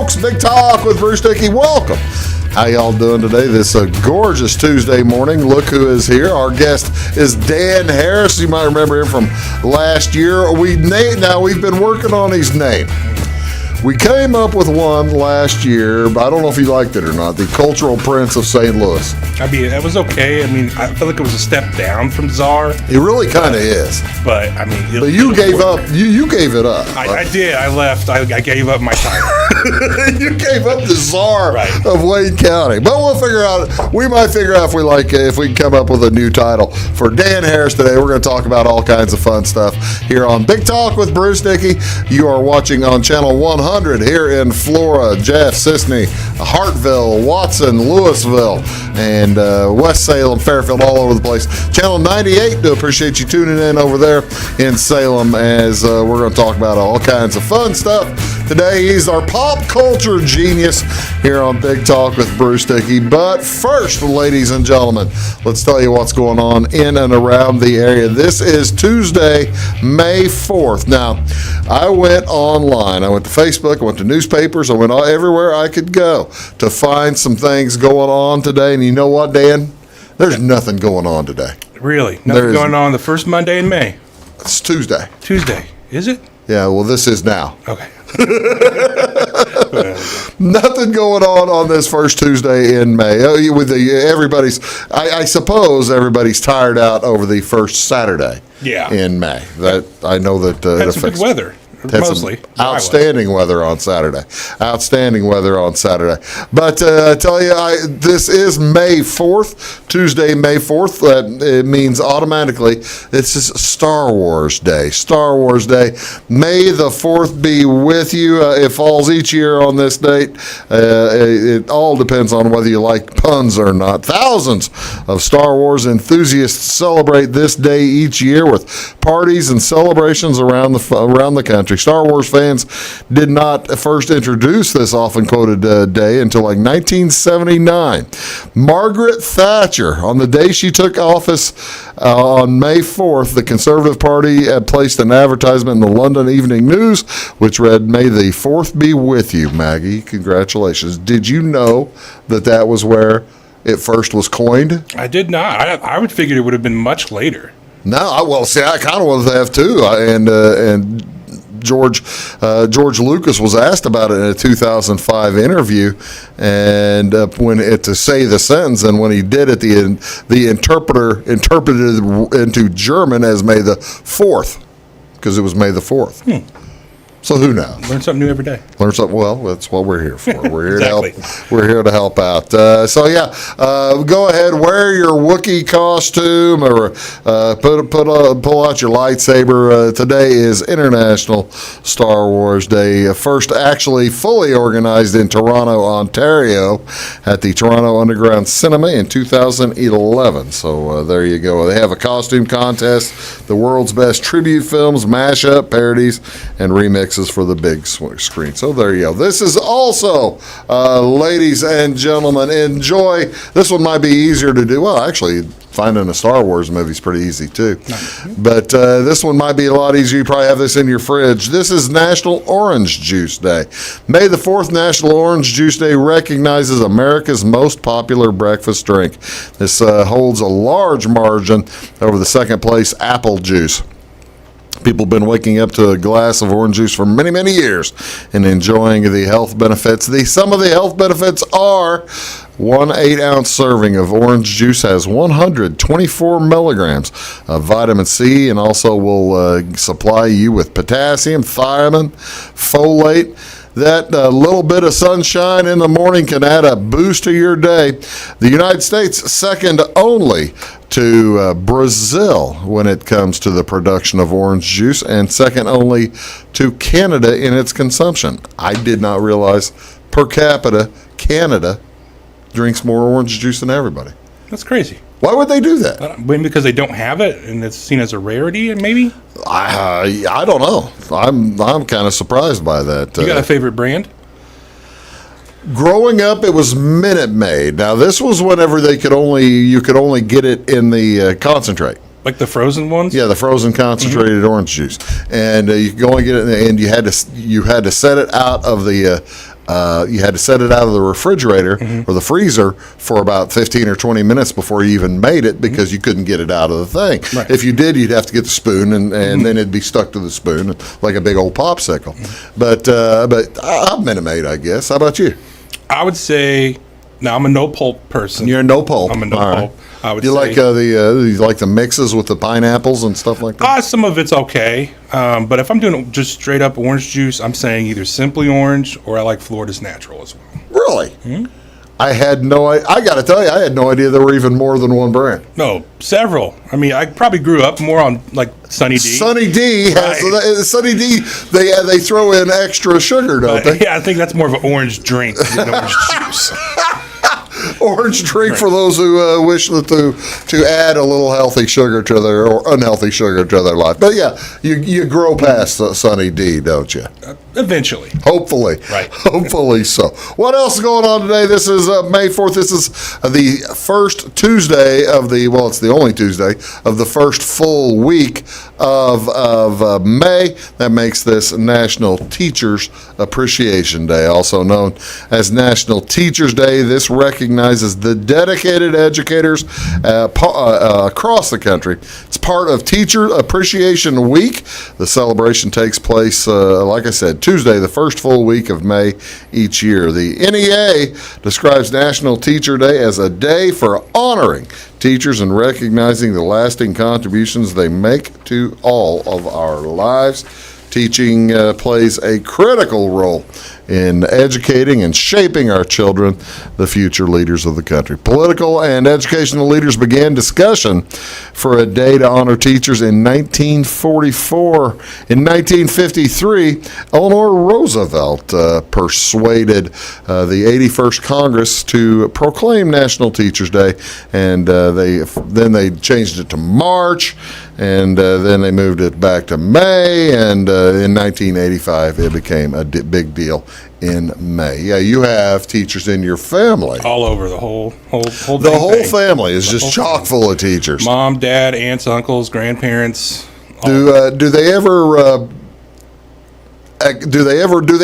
folks. Big Talk with Bruce Dickey. Welcome. How y'all doing today? This gorgeous Tuesday morning. Look who is here. Our guest is Dan Harris. You might remember him from last year. We've been working on his name. We came up with one last year, but I don't know if you liked it or not. The Cultural Prince of St. Louis. I mean, that was okay. I mean, I feel like it was a step down from Czar. It really kind of is. But I mean, but you gave up. You gave it up. I did. I left. I gave up my title. You gave up the czar of Wayne County. But we'll figure out. We might figure out if we can come up with a new title for Dan Harris today. We're going to talk about all kinds of fun stuff here on Big Talk with Bruce Dickey. You are watching on Channel 100 here in Flora, Jeff, Sisney, Hartville, Watson, Louisville, and West Salem, Fairfield, all over the place. Channel 98. Do appreciate you tuning in over there in Salem as we're going to talk about all kinds of fun stuff today. He's our pop culture genius here on Big Talk with Bruce Dickey. But first, ladies and gentlemen, let's tell you what's going on in and around the area. This is Tuesday, May 4th. Now, I went online. I went to Facebook. I went to newspapers. I went everywhere I could go to find some things going on today. And you know what, Dan? There's nothing going on today. Really? Nothing going on the first Monday in May? It's Tuesday. Tuesday. Is it? Yeah, well, this is now. Okay. Nothing going on this first Tuesday in May. I suppose everybody's tired out over the first Saturday in May. That I know that it affects good weather. Mostly. Outstanding weather on Saturday. But I tell you, this is May 4th, Tuesday, May 4th. It means automatically this is Star Wars Day. Star Wars Day. May the 4th be with you. It falls each year on this date. It all depends on whether you like puns or not. Thousands of Star Wars enthusiasts celebrate this day each year with parties and celebrations around the country. Star Wars fans did not first introduce this often quoted day until like 1979. Margaret Thatcher, on the day she took office on May 4th, the Conservative Party had placed an advertisement in the London Evening News, which read, "May the 4th be with you." Maggie, congratulations. Did you know that was where it first was coined? I did not. I would figure it would have been much later. No, I kind of wanted to have too, and George Lucas was asked about it in a 2005 interview, and to say the sentence, and when he did it, the interpreter interpreted it into German as May the 4th, because it was May the 4th. So who knows? Learn something new every day. Learn something. Well, that's what we're here for. We're here exactly. to help. We're here to help out. Go ahead, wear your Wookiee costume, or pull out your lightsaber. Today is International Star Wars Day. First, actually fully organized in Toronto, Ontario, at the Toronto Underground Cinema in 2011. So there you go. They have a costume contest, the world's best tribute films, mashup, parodies, and remixes for the big screen. So there you go. This is also, ladies and gentlemen, enjoy. This one might be easier to do. Well, actually, finding a Star Wars movie is pretty easy too. But this one might be a lot easier. You probably have this in your fridge. This is National Orange Juice Day. May the 4th, National Orange Juice Day, recognizes America's most popular breakfast drink. This holds a large margin over the second place apple juice. People have been waking up to a glass of orange juice for many, many years and enjoying the health benefits. Some of the health benefits are 1 8-ounce serving of orange juice has 124 milligrams of vitamin C, and also will supply you with potassium, thiamine, folate. That little bit of sunshine in the morning can add a boost to your day. The United States, second only to Brazil when it comes to the production of orange juice, and second only to Canada in its consumption. I did not realize per capita Canada drinks more orange juice than everybody. That's crazy. Why would they do that? Maybe because they don't have it and it's seen as a rarity, maybe? I don't know. I'm kind of surprised by that. You got a favorite brand? Growing up, it was Minute Maid. Now, this was whenever you could only get it in the concentrate. Like the frozen ones? Yeah, the frozen concentrated orange juice, and you could go and get it, and you had to set it out of the you had to set it out of the refrigerator or the freezer for about 15 or 20 minutes before you even made it because you couldn't get it out of the thing. Right. If you did, you'd have to get the spoon, and then it'd be stuck to the spoon like a big old popsicle. But I'm Minute Maid, I guess. How about you? I would say, now I'm a no pulp person. You're a no pulp. I'm a no All pulp. right. I would You say. like you like the mixes with the pineapples and stuff like that? Some of it's okay, but if I'm doing just straight up orange juice, I'm saying either Simply Orange or I like Florida's Natural as well. Really? I had no. I got to tell you, I had no idea there were even more than one brand. No, several. I mean, I probably grew up more on like Sunny D. Sunny D has Sunny D. They throw in extra sugar, don't they? Yeah, I think that's more of an orange drink than orange juice. Orange drink for those who wish to add a little healthy sugar to their or unhealthy sugar to their life. But yeah, you grow past Sunny D, don't you? Eventually. Hopefully. Right. Hopefully so. What else is going on today? This is May 4th. This is the first Tuesday of it's the only Tuesday of the first full week of May. That makes this National Teachers Appreciation Day, also known as National Teachers Day. This recognizes the dedicated educators across the country. It's part of Teacher Appreciation Week. The celebration takes place, like I said, Tuesday, the first full week of May each year. The NEA describes National Teacher Day as a day for honoring teachers and recognizing the lasting contributions they make to all of our lives. Teaching plays a critical role in educating and shaping our children, the future leaders of the country. Political and educational leaders began discussion for a day to honor teachers in 1944. In 1953, Eleanor Roosevelt persuaded the 81st Congress to proclaim National Teachers Day, and they changed it to March, and then they moved it back to May, and in 1985 it became a big deal in May. Yeah, you have teachers in your family. All over the whole The whole family is just chock full of teachers. Mom, dad, aunts, uncles, grandparents. Do they ever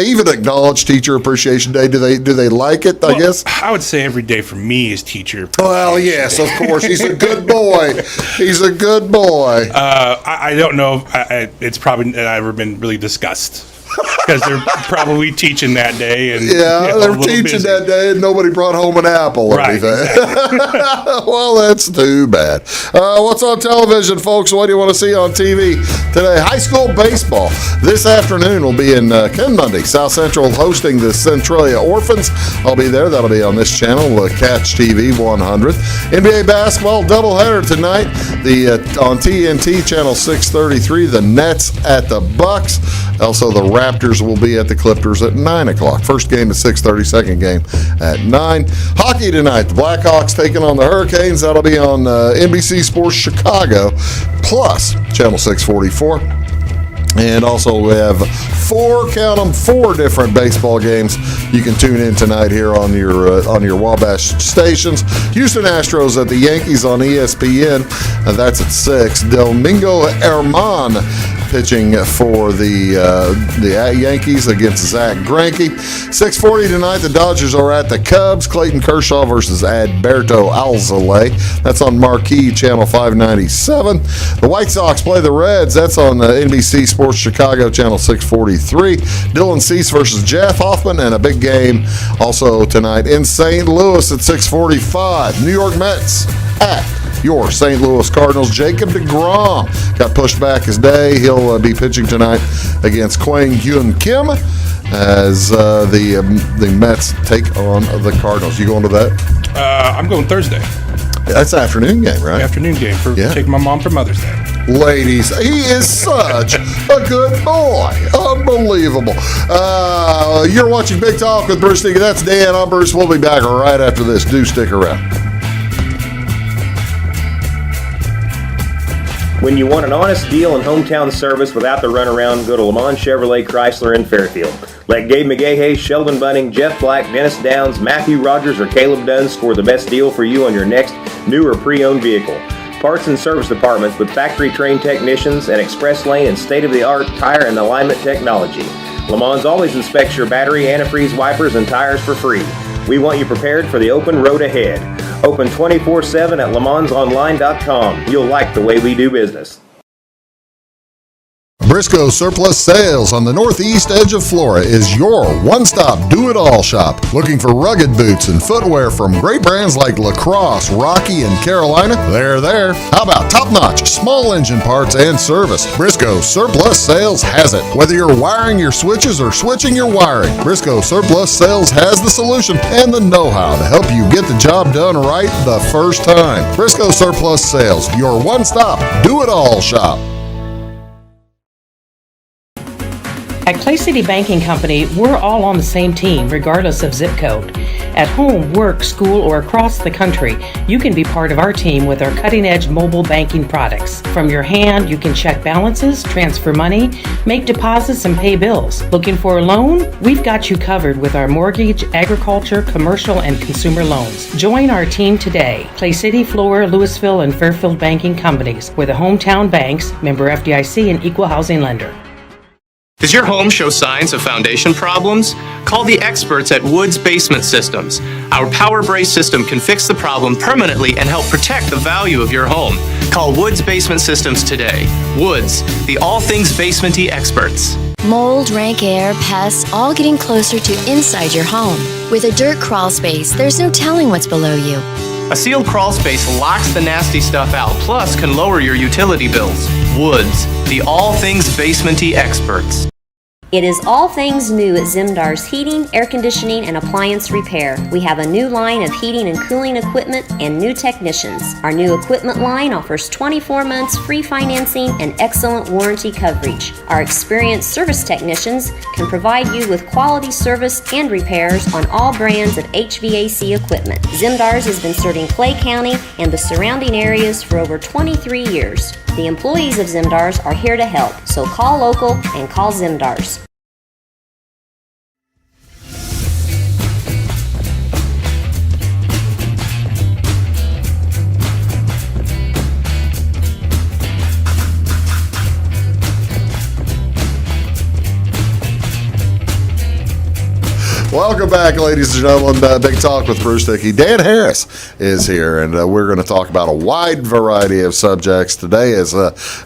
even acknowledge Teacher Appreciation Day? Do they like it? I guess. I would say every day for me is teacher. Well, yes, of course. He's a good boy. He's a good boy. I don't know if it's probably never been really discussed because they're probably teaching that day. And they're teaching that day, and nobody brought home an apple or anything. Exactly. Well, that's too bad. What's on television, folks? What do you want to see on TV today? High school baseball this afternoon will be in Ken Mundy. South Central hosting the Centralia Orphans. I'll be there. That'll be on this channel, Catch TV 100. NBA basketball doubleheader tonight. On TNT channel 633, the Nets at the Bucks. Also, the Raptors will be at the Clippers at 9 o'clock. First game at 6:30, second game at 9. Hockey tonight. The Blackhawks taking on the Hurricanes. That'll be on NBC Sports Chicago, plus Channel 644. And also we have four different baseball games you can tune in tonight here on your Wabash stations. Houston Astros at the Yankees on ESPN. That's at 6. Domingo Herman pitching for the Yankees against Zach Greinke. 6:40 tonight, the Dodgers are at the Cubs. Clayton Kershaw versus Adberto Alzolay. That's on Marquee Channel 597. The White Sox play the Reds. That's on NBC Sports Chicago Channel 643. Dylan Cease versus Jeff Hoffman, and a big game also tonight in St. Louis at 6:45. New York Mets at your St. Louis Cardinals. Jacob deGrom got pushed back his day. He'll be pitching tonight against Kwang Hyun Kim as the Mets take on the Cardinals. You going to that? I'm going Thursday. That's an afternoon game, right? Afternoon game for taking my mom for Mother's Day. Ladies, he is such a good boy. Unbelievable. You're watching Big Talk with Bruce Dickey. That's Dan. I'm Bruce. We'll be back right after this. Do stick around. When you want an honest deal and hometown service without the runaround, go to Lamont Chevrolet Chrysler in Fairfield. Let Gabe McGahey, Sheldon Bunning, Jeff Black, Dennis Downs, Matthew Rogers, or Caleb Dunn score the best deal for you on your next new or pre-owned vehicle. Parts and service departments with factory-trained technicians and express lane and state-of-the-art tire and alignment technology. Le Mans always inspects your battery, antifreeze, wipers, and tires for free. We want you prepared for the open road ahead. Open 24/7 at lemansonline.com. You'll like the way we do business. Briscoe Surplus Sales on the northeast edge of Flora is your one-stop do-it-all shop. Looking for rugged boots and footwear from great brands like Lacrosse, Rocky, and Carolina? They're there. How about top-notch small engine parts and service? Briscoe Surplus Sales has it. Whether you're wiring your switches or switching your wiring, Briscoe Surplus Sales has the solution and the know-how to help you get the job done right the first time. Briscoe Surplus Sales, your one-stop do-it-all shop. At Clay City Banking Company, we're all on the same team, regardless of zip code. At home, work, school, or across the country, you can be part of our team with our cutting-edge mobile banking products. From your hand, you can check balances, transfer money, make deposits, and pay bills. Looking for a loan? We've got you covered with our mortgage, agriculture, commercial, and consumer loans. Join our team today. Clay City, Flora, Louisville, and Fairfield Banking Companies. We're the hometown banks, member FDIC, and equal housing lender. Does your home show signs of foundation problems? Call the experts at Woods Basement Systems. Our Power Brace system can fix the problem permanently and help protect the value of your home. Call Woods Basement Systems today. Woods, the all things basement-y experts. Mold, rank air, pests, all getting closer to inside your home. With a dirt crawl space, there's no telling what's below you. A sealed crawl space locks the nasty stuff out, plus can lower your utility bills. Woods, the all things basement-y experts. It is all things new at Zimdar's Heating, Air Conditioning, and Appliance Repair. We have a new line of heating and cooling equipment and new technicians. Our new equipment line offers 24 months free financing and excellent warranty coverage. Our experienced service technicians can provide you with quality service and repairs on all brands of HVAC equipment. Zimdar's has been serving Clay County and the surrounding areas for over 23 years. The employees of Zimdar's are here to help, so call local and call Zimdar's. Welcome back, ladies and gentlemen. Big Talk with Bruce Dickey. Dan Harris is here, and we're going to talk about a wide variety of subjects today. As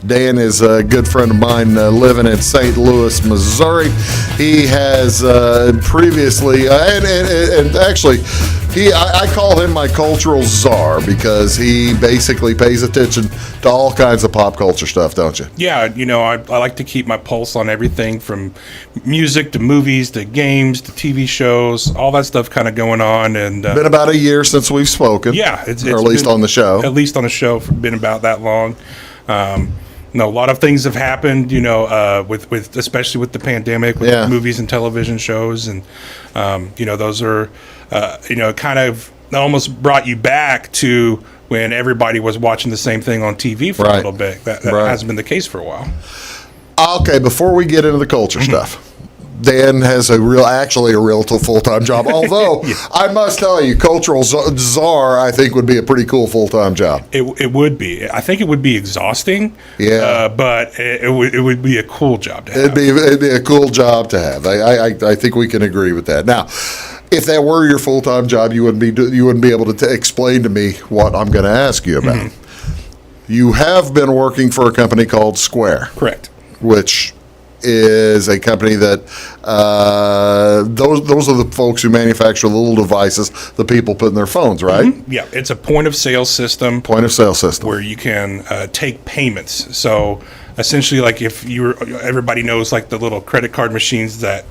Dan is a good friend of mine living in St. Louis, Missouri. He has previously, and actually, I call him my cultural czar because he basically pays attention to all kinds of pop culture stuff, don't you? Yeah, I like to keep my pulse on everything from music to movies to games to TV shows, all that stuff kind of going on. And been about a year since we've spoken. Yeah, it's or at least on the show. At least on the show, been about that long. A lot of things have happened, with especially with the pandemic, with movies and television shows, and those are, kind of almost brought you back to when everybody was watching the same thing on TV for a little bit. That hasn't been the case for a while. Okay, before we get into the culture stuff, Dan has a real full-time job. Although I must tell you, cultural czar, I think would be a pretty cool full-time job. It would be. I think it would be exhausting. Yeah, but it would be a cool job to have. It'd be a cool job to have. I think we can agree with that. Now, if that were your full-time job, you wouldn't be able to explain to me what I'm going to ask you about. Mm-hmm. You have been working for a company called Square. Correct. Which is a company that those are the folks who manufacture the little devices the people put in their phones, right? Mm-hmm. Yeah, it's a point-of-sale system. Point-of-sale system. Where you can take payments. So essentially, like everybody knows like the little credit card machines that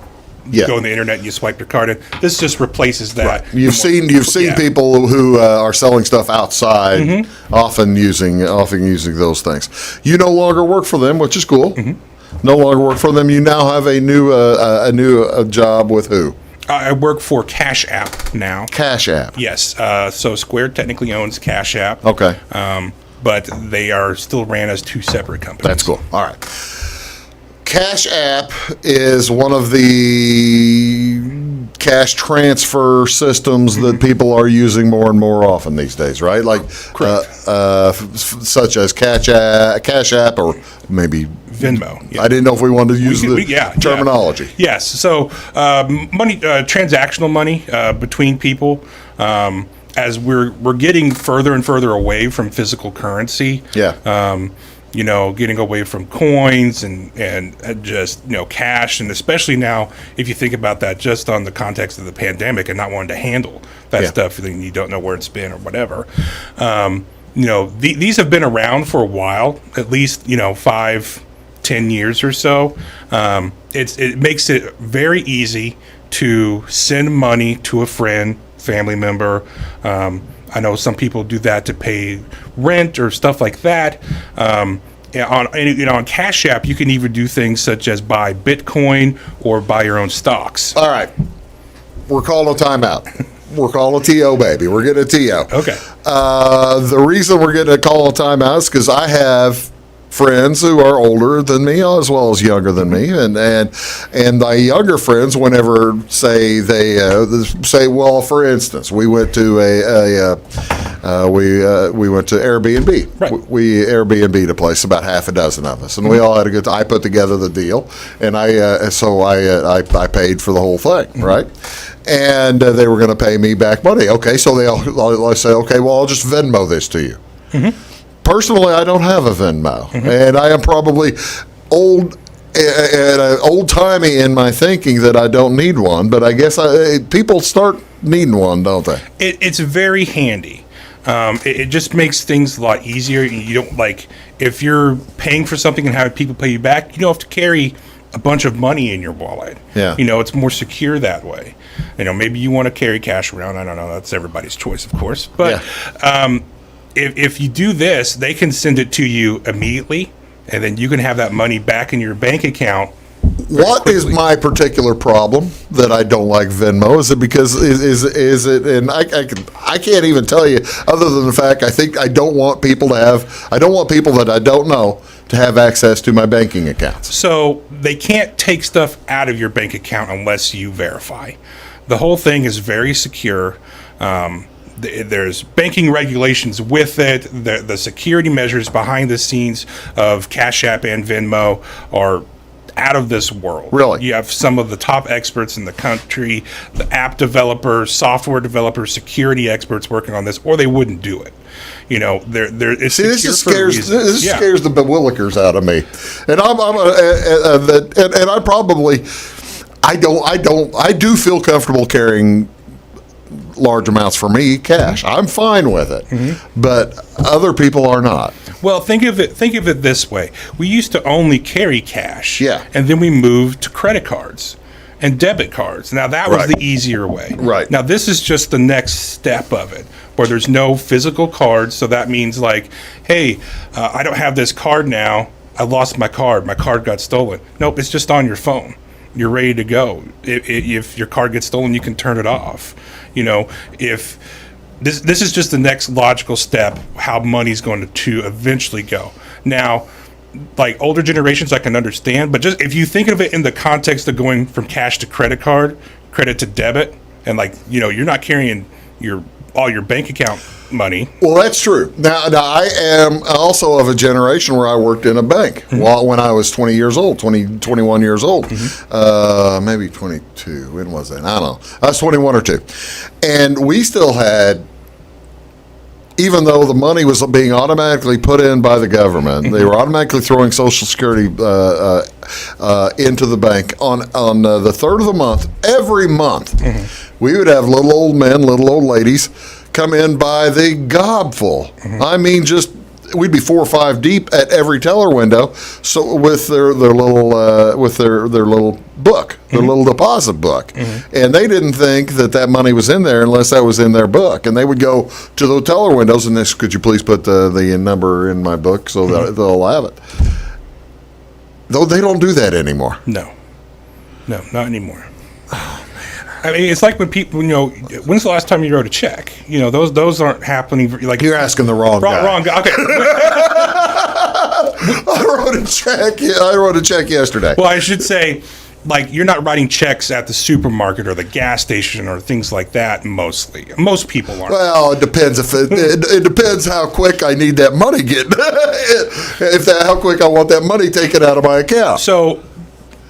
go on the internet and you swipe your card in. This just replaces that. Right. You've seen people who are selling stuff outside, often using those things. You no longer work for them, which is cool. Mm-hmm. No longer work for them. You now have a new job with who? I work for Cash App now. Cash App. Yes. So Square technically owns Cash App. Okay. But they are still ran as two separate companies. That's cool. All right. Cash App is one of the cash transfer systems that people are using more and more often these days, right? Like, such as Cash App, or maybe Venmo. I didn't know if we wanted to use the terminology. Yeah. Yes. So money, transactional money between people. As we're getting further and further away from physical currency. Yeah. Getting away from coins and just, cash. And especially now, if you think about that just on the context of the pandemic and not wanting to handle that stuff, then you don't know where it's been or whatever. These have been around for a while, at least, 5-10 years or so. It makes it very easy to send money to a friend, family member. I know some people do that to pay rent or stuff like that. On Cash App, you can even do things such as buy Bitcoin or buy your own stocks. All right. We're calling a timeout. We're calling a TO, baby. We're getting a TO. Okay. The reason we're getting a call a timeout is because I have friends who are older than me as well as younger than me, and my younger friends, whenever say well, for instance, we went to we went to Airbnb. Right. We Airbnb'd a place, about half a dozen of us, and we all had a good time. I put together the deal, and I paid for the whole thing, right? And they were going to pay me back money. Okay, so I say, okay, well, I'll just Venmo this to you. Mm-hmm. Personally, I don't have a Venmo, and I am probably old-timey in my thinking that I don't need one, but I guess people start needing one, don't they? It's very handy. It just makes things a lot easier. You don't if you're paying for something and having people pay you back, you don't have to carry a bunch of money in your wallet. Yeah. It's more secure that way. Maybe you want to carry cash around. I don't know. That's everybody's choice, of course. But if you do this, they can send it to you immediately, and then you can have that money back in your bank account. What is my particular problem that I don't like Venmo? Is it because is it? And I can't even tell you, other than the fact I don't want people that I don't know to have access to my banking accounts. So they can't take stuff out of your bank account unless you verify. The whole thing is very secure. There's banking regulations with it. The security measures behind the scenes of Cash App and Venmo are out of this world. Really? You have some of the top experts in the country, the app developers, software developers, security experts working on this, or they wouldn't do it. It's this scares the bewillikers out of me, and I do feel comfortable carrying large amounts for me, cash. I'm fine with it, but other people are not. Well, think of it this way. We used to only carry cash, and then we moved to credit cards and debit cards. Now, that was the easier way. Right. Now, this is just the next step of it, where there's no physical cards, so that means hey, I don't have this card now. I lost my card. My card got stolen. Nope, it's just on your phone. You're ready to go. If your card gets stolen, you can turn it off. If this is just the next logical step, how money's going to eventually go. Now, older generations, I can understand, but just if you think of it in the context of going from cash to credit card, credit to debit, and you're not carrying all your bank account money. Well, that's true. Now I am also of a generation where I worked in a bank when I was 21 years old, maybe 22. When was that? I don't know. I was 21 or 2. And we still had, even though the money was being automatically put in by the government, they were automatically throwing Social Security into the bank on the 3rd of the month. Every month, we would have little old men, little old ladies come in by the gobful. I mean, we'd be 4 or 5 deep at every teller window. So with their little book, their little deposit book, and they didn't think that money was in there unless that was in their book. And they would go to the teller windows and this, could you please put the number in my book so that they'll have it. Though they don't do that anymore. No, not anymore. I mean, it's like when people, when's the last time you wrote a check? Those aren't happening. You're asking the wrong guy. Wrong guy. Okay. I wrote a check yesterday. Well, I should say, like you're not writing checks at the supermarket or the gas station or things like that. Mostly, most people aren't. Well, it depends it depends how quick I need that money getting. How quick I want that money taken out of my account. So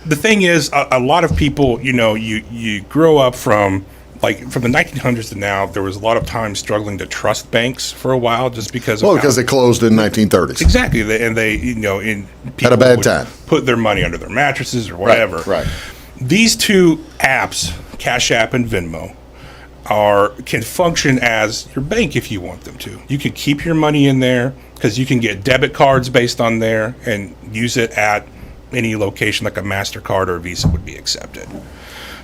the thing is, a lot of people, you grow up from the 1900s to now. There was a lot of time struggling to trust banks for a while, just because. Because they closed in 1930s. Exactly, and they had a bad time. Put their money under their mattresses or whatever. Right. These two apps, Cash App and Venmo, can function as your bank if you want them to. You can keep your money in there because you can get debit cards based on there and use it at any location, like a MasterCard or a Visa would be accepted.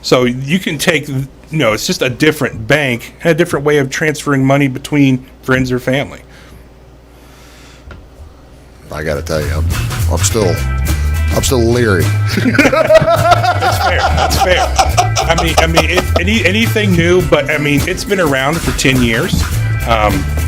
So you can take, it's just a different bank and a different way of transferring money between friends or family. I got to tell you, I'm still leery. That's fair. Anything new, but it's been around for 10 years.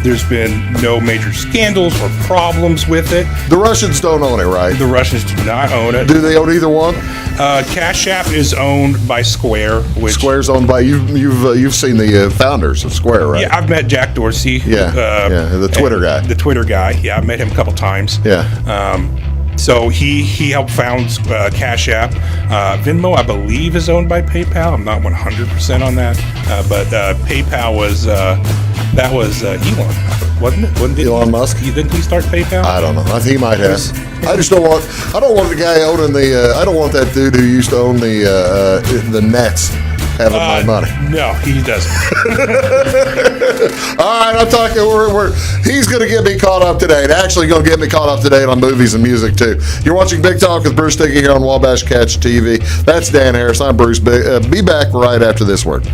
There's been no major scandals or problems with it. The Russians don't own it, right? The Russians do not own it. Do they own either one? Cash App is owned by Square. Square's owned by you've seen the founders of Square, right? Yeah, I've met Jack Dorsey. The Twitter guy. The Twitter guy. Yeah, I've met him a couple times. Yeah. So he helped found Cash App. Venmo, I believe, is owned by PayPal. I'm not 100% on that, but PayPal was Elon, wasn't it? Elon Musk? Didn't he start PayPal? I don't know. I think he might have. I don't want the guy owning I don't want that dude who used to own the Nets having my money. No, he doesn't. All right, I'm talking. He's going to get me caught up today. And actually, going to get me caught up today on movies and music too. You're watching Big Talk with Bruce Dickey here on Wabash Catch TV. That's Dan Harris. I'm Bruce. Be back right after this word.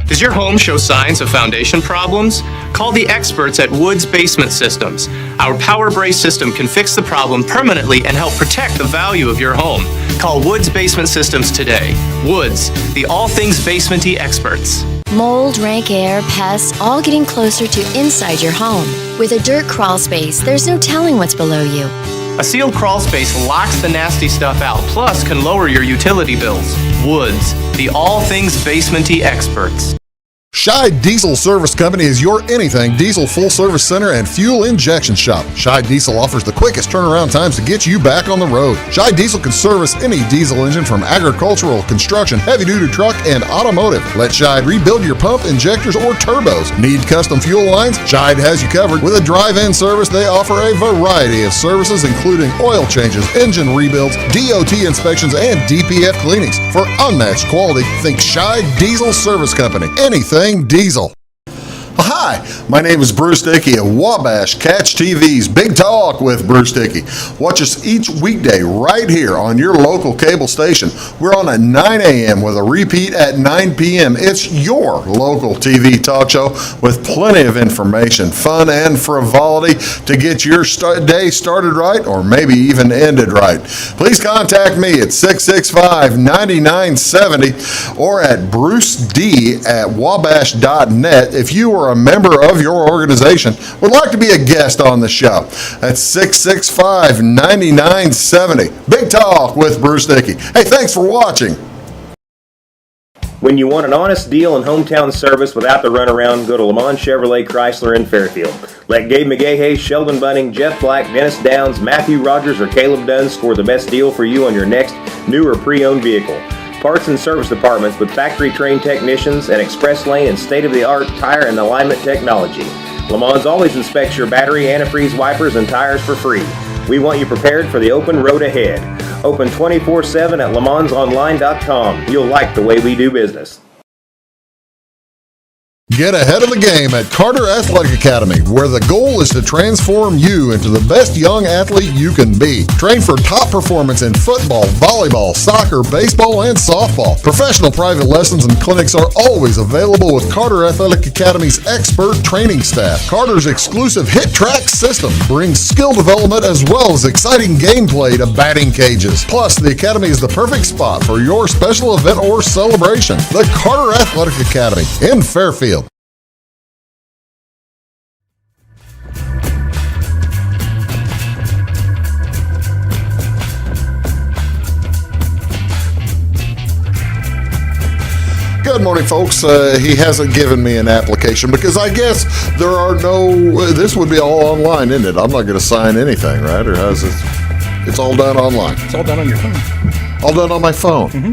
Does your home show signs of foundation problems? Call the experts at Woods Basement Systems. Our Power Brace system can fix the problem permanently and help protect the value of your home. Call Woods Basement Systems today. Woods, the all things basementy experts. Mold, rank air, pests, all getting closer to inside your home. With a dirt crawl space, there's no telling what's below you. A sealed crawl space locks the nasty stuff out, plus can lower your utility bills. Woods, the all things basementy experts. Scheid Diesel Service Company is your anything diesel full-service center and fuel injection shop. Scheid Diesel offers the quickest turnaround times to get you back on the road. Scheid Diesel can service any diesel engine from agricultural, construction, heavy-duty truck, and automotive. Let Scheid rebuild your pump, injectors, or turbos. Need custom fuel lines? Scheid has you covered. With a drive-in service, they offer a variety of services, including oil changes, engine rebuilds, DOT inspections, and DPF cleanings. For unmatched quality, think Scheid Diesel Service Company. Anything diesel. Hi, my name is Bruce Dickey at Wabash Catch TV's Big Talk with Bruce Dickey. Watch us each weekday right here on your local cable station. We're on at 9 a.m. with a repeat at 9 p.m. It's your local TV talk show with plenty of information, fun, and frivolity to get your day started right or maybe even ended right. Please contact me at 665-9970 or at bruced@wabash.net if you are a member of your organization would like to be a guest on the show. That's 665-9970. Big Talk with Bruce Dickey. Hey, thanks for watching. When you want an honest deal and hometown service without the runaround, go to Lamont Chevrolet Chrysler in Fairfield. Let Gabe McGahey, Sheldon Bunning, Jeff Black, Dennis Downs, Matthew Rogers, or Caleb Dunn score the best deal for you on your next new or pre-owned vehicle. Parts and service departments with factory-trained technicians and express lane and state-of-the-art tire and alignment technology. Lamont always inspects your battery, antifreeze, wipers, and tires for free. We want you prepared for the open road ahead. Open 24/7 at LeMansOnline.com. You'll like the way we do business. Get ahead of the game at Carter Athletic Academy, where the goal is to transform you into the best young athlete you can be. Train for top performance in football, volleyball, soccer, baseball, and softball. Professional private lessons and clinics are always available with Carter Athletic Academy's expert training staff. Carter's exclusive Hit Track system brings skill development as well as exciting gameplay to batting cages. Plus, the Academy is the perfect spot for your special event or celebration. The Carter Athletic Academy in Fairfield. testimony, folks. He hasn't given me an application because I guess there are no. This would be all online, isn't it? I'm not going to sign anything, right? Or how's it? It's all done online. It's all done on your phone. All done on my phone. Mm-hmm.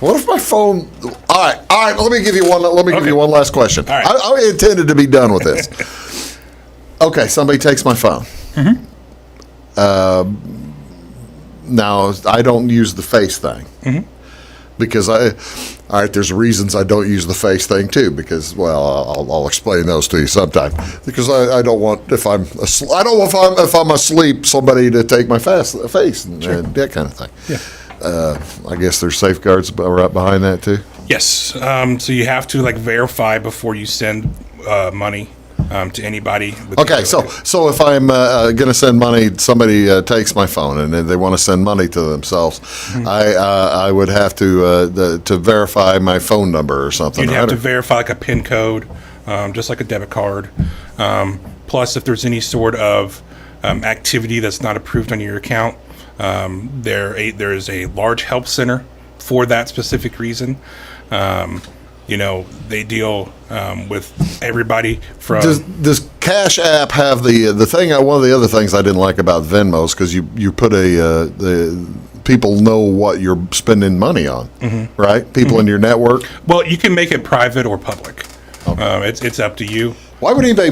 What if my phone? All right. Let me give you one. Let me give you one last question. All right. I intended to be done with this. Okay, somebody takes my phone. Mm-hmm. Now I don't use the face thing because there's reasons I don't use the face thing too. Because I'll explain those to you sometime. Because I don't want if I'm asleep somebody to take my face and that kind of thing. Yeah. I guess there's safeguards right behind that too. Yes. So you have to verify before you send money to anybody. Okay. So if I'm going to send money, somebody takes my phone and they want to send money to themselves. Mm-hmm. I would have to verify my phone number or something. You'd have to verify a PIN code, just like a debit card. Plus, if there's any sort of activity that's not approved on your account. There is a large help center for that specific reason. They deal with everybody from. Does Cash App have the thing? One of the other things I didn't like about Venmo is because you put the people know what you're spending money on, right? People in your network. Well, you can make it private or public. Okay. It's up to you. Why would anybody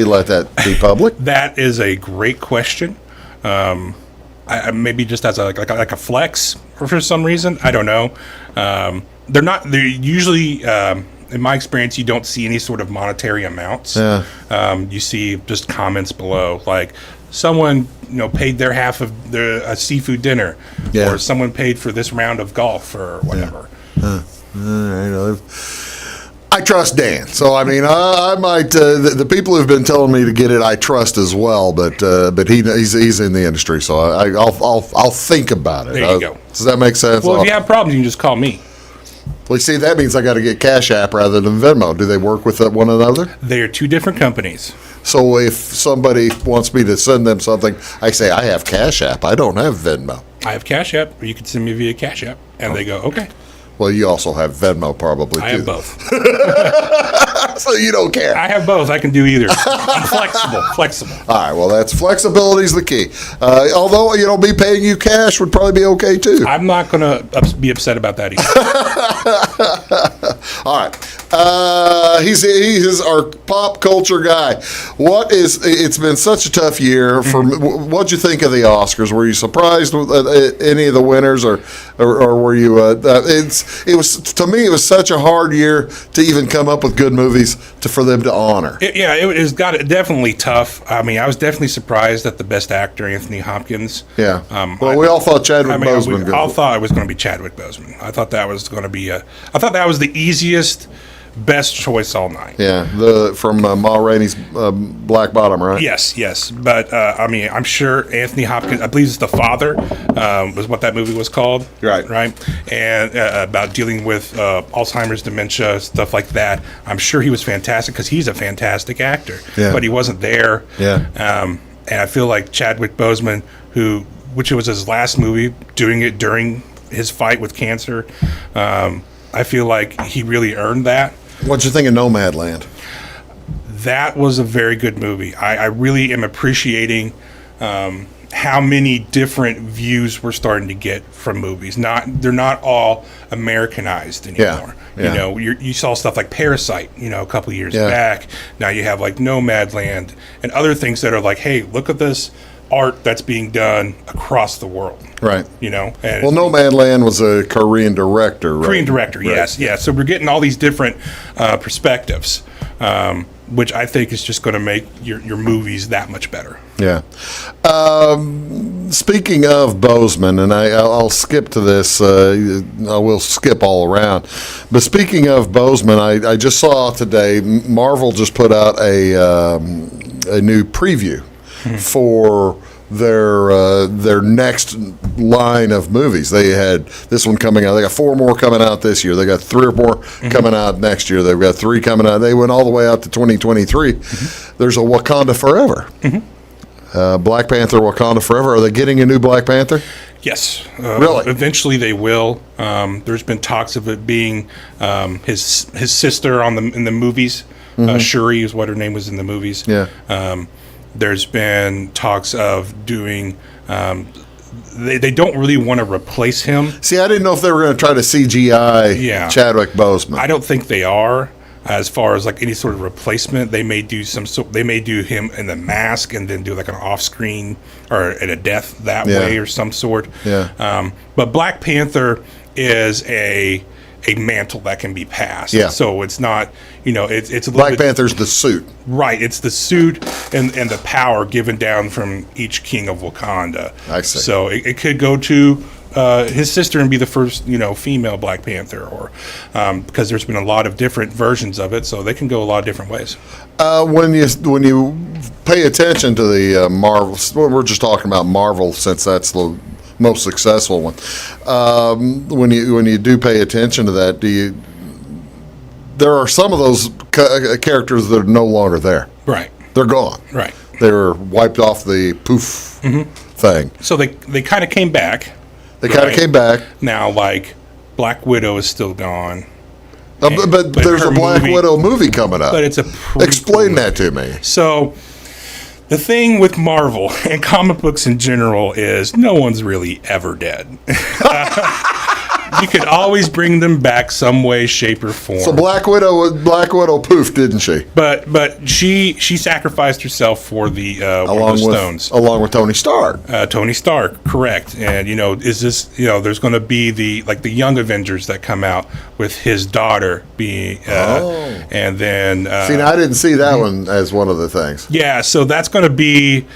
let that be public? That is a great question. Maybe just as a flex for some reason. I don't know. They're usually, in my experience, you don't see any sort of monetary amounts. Yeah. You see just comments below, like someone paid their half of a seafood dinner, or someone paid for this round of golf or whatever. Yeah. All right. I trust Dan, so I mean, I might. The people who've been telling me to get it, I trust as well. But he's in the industry, so I'll think about it. There you go. Does that make sense? Well, if you have problems, you can just call me. Well, see, that means I got to get Cash App rather than Venmo. Do they work with one another? They are two different companies. So if somebody wants me to send them something, I say I have Cash App. I don't have Venmo. I have Cash App, or you can send me via Cash App, and they go, okay. Well, you also have Venmo probably, too. I have both. So you don't care. I have both. I can do either. I'm flexible. All right, well, flexibility is the key. Although, me paying you cash would probably be okay, too. I'm not going to be upset about that either. All right. He's our pop culture guy. It's been such a tough year. What'd you think of the Oscars? Were you surprised with any of the winners, or were you? It was such a hard year to even come up with good movies for them to honor. It definitely tough. I mean, I was definitely surprised at the best actor, Anthony Hopkins. Yeah. We all thought Chadwick Boseman. We all thought it was going to be Chadwick Boseman. I thought that was going to be I thought that was the easiest, best choice all night. Yeah, from Ma Rainey's Black Bottom, right? Yes. But I'm sure Anthony Hopkins, I believe it's The Father, was what that movie was called. Right. And about dealing with Alzheimer's, dementia, stuff like that. I'm sure he was fantastic because he's a fantastic actor. Yeah. But he wasn't there. Yeah. And I feel like Chadwick Boseman, which was his last movie, doing it during his fight with cancer, I feel like he really earned that. What'd you think of Nomadland? That was a very good movie. I really am appreciating how many different views we're starting to get from movies. They're not all Americanized anymore. Yeah. You saw stuff like Parasite, a couple of years back. Now you have Nomadland and other things that are like, hey, look at this art that's being done across the world. Right. And Nomadland was a Korean director, right? Korean director, right. Yes. Yeah. So we're getting all these different perspectives, which I think is just going to make your movies that much better. Yeah. Speaking of Boseman, and I'll skip to this. I will skip all around. But speaking of Boseman, I just saw today Marvel just put out a new preview for their next line of movies. They had this one coming out. They got 4 more coming out this year. They got 3 or 4 coming out next year. They've got 3 coming out. They went all the way out to 2023. There's a Wakanda Forever. Black Panther: Wakanda Forever. Are they getting a new Black Panther? Yes. Really? Eventually they will. There's been talks of it being his sister in the movies. Shuri is what her name was in the movies. Yeah. There's been talks of doing. They don't really want to replace him. See, I didn't know if they were going to try to CGI Chadwick Boseman. I don't think they are. As far as like any sort of replacement, they may do they may do him in the mask and then do like an off-screen or at a death that way or some sort. Yeah. But Black Panther is a mantle that can be passed. Yeah. So it's not, it's a little Black Panther's the suit. Right. It's the suit and the power given down from each king of Wakanda. I see. So it could go to his sister and be the first, female Black Panther, or because there's been a lot of different versions of it, so they can go a lot of different ways. When you pay attention to the Marvel, we're just talking about Marvel since that's the most successful one. When you do pay attention to that, there are some of those characters that are no longer there. Right. They're gone. Right. They were wiped off the poof thing. So they kind of came back. They kind of came back. Now, like, Black Widow is still gone. But there's a Black Widow movie coming up. But it's a prequel. Explain that to me. So, the thing with Marvel and comic books in general is no one's really ever dead. You could always bring them back some way, shape, or form. So Black Widow poof, didn't she? But she sacrificed herself for the Stones. Along with Tony Stark. Tony Stark, correct. And is this there's going to be the Young Avengers that come out with his daughter being and then see, now I didn't see that one as one of the things. Yeah, so that's going to be.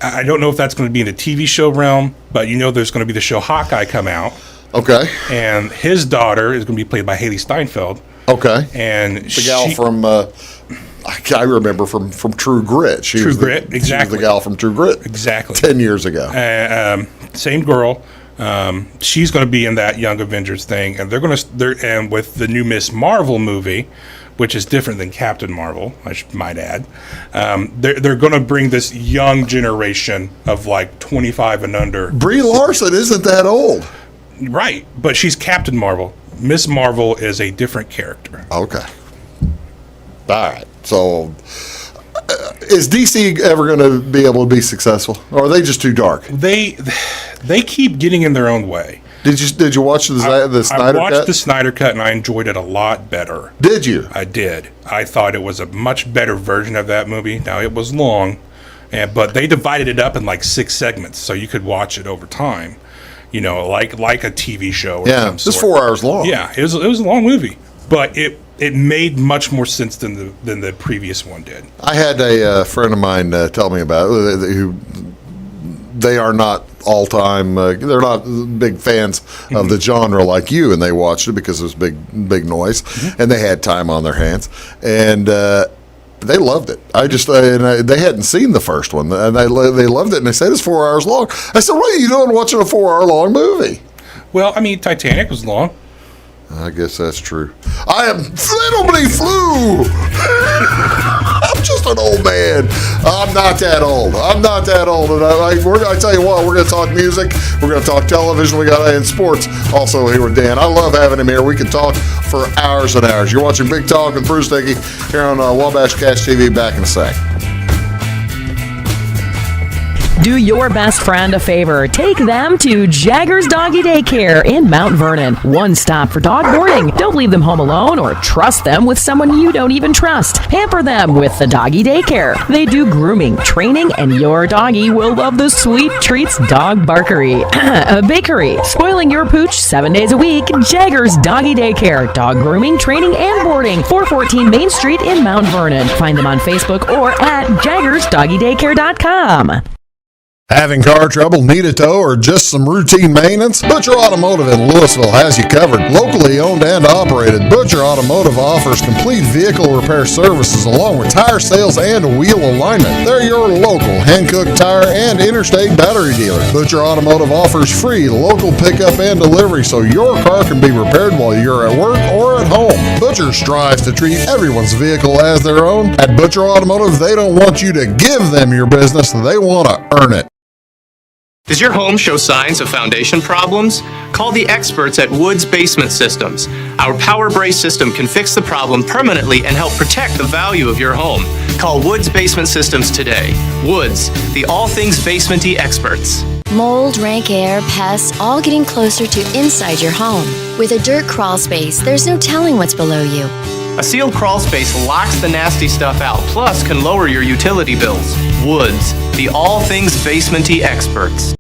I don't know if that's going to be in the TV show realm, but there's going to be the show Hawkeye come out. Okay. And his daughter is going to be played by Haley Steinfeld. Okay. And the gal from I remember from True Grit. True Grit, exactly. She was the gal from True Grit. Exactly. 10 years ago. Same girl. She's going to be in that Young Avengers thing, and and with the new Miss Marvel movie, which is different than Captain Marvel, I might add. They're going to bring this young generation of like 25 and under. Brie Larson isn't that old. Right, but she's Captain Marvel. Miss Marvel is a different character. Okay. All right. So, is DC ever going to be able to be successful, or are they just too dark? They keep getting in their own way. Did you watch the Snyder Cut? I watched the Snyder Cut, and I enjoyed it a lot better. Did you? I did. I thought it was a much better version of that movie. Now, it was long, but they divided it up in like 6 segments, so you could watch it over time. Like a TV show. Or some sort. It's 4 hours long. Yeah, it was a long movie, but it made much more sense than the previous one did. I had a friend of mine tell me about it, who they are not all-time. They're not big fans of the genre like you, and they watched it because it was big noise, and they had time on their hands, and they loved it. They hadn't seen the first one, and they loved it, and they said it's 4 hours long. I said, "What are you doing watching a 4 hour long movie?" Well, I mean, Titanic was long. I guess that's true. I am fiddly flew. I'm just an old man. I'm not that old. And I tell you what, we're going to talk music. We're going to talk television. We got in sports also here with Dan. I love having him here. We can talk for hours and hours. You're watching Big Talk with Bruce Dickey here on Wabash Cash TV. Back in a sec. Do your best friend a favor. Take them to Jagger's Doggy Daycare in Mount Vernon. One stop for dog boarding. Don't leave them home alone or trust them with someone you don't even trust. Pamper them with the Doggy Daycare. They do grooming, training, and your doggy will love the sweet treats dog barkery. A bakery. Spoiling your pooch 7 days a week. Jagger's Doggy Daycare. Dog grooming, training, and boarding. 414 Main Street in Mount Vernon. Find them on Facebook or at jaggersdoggydaycare.com. Having car trouble, need a tow, or just some routine maintenance? Butcher Automotive in Louisville has you covered. Locally owned and operated, Butcher Automotive offers complete vehicle repair services along with tire sales and wheel alignment. They're your local Hankook tire and interstate battery dealer. Butcher Automotive offers free local pickup and delivery so your car can be repaired while you're at work or at home. Butcher strives to treat everyone's vehicle as their own. At Butcher Automotive, they don't want you to give them your business, they want to earn it. Does your home show signs of foundation problems? Call the experts at Woods Basement Systems. Our Power Brace system can fix the problem permanently and help protect the value of your home. Call Woods Basement Systems today. Woods, the all things basement-y experts. Mold, rank air, pests, all getting closer to inside your home. With a dirt crawl space, there's no telling what's below you. A sealed crawl space locks the nasty stuff out, plus can lower your utility bills. Woods, the all things basement-y experts.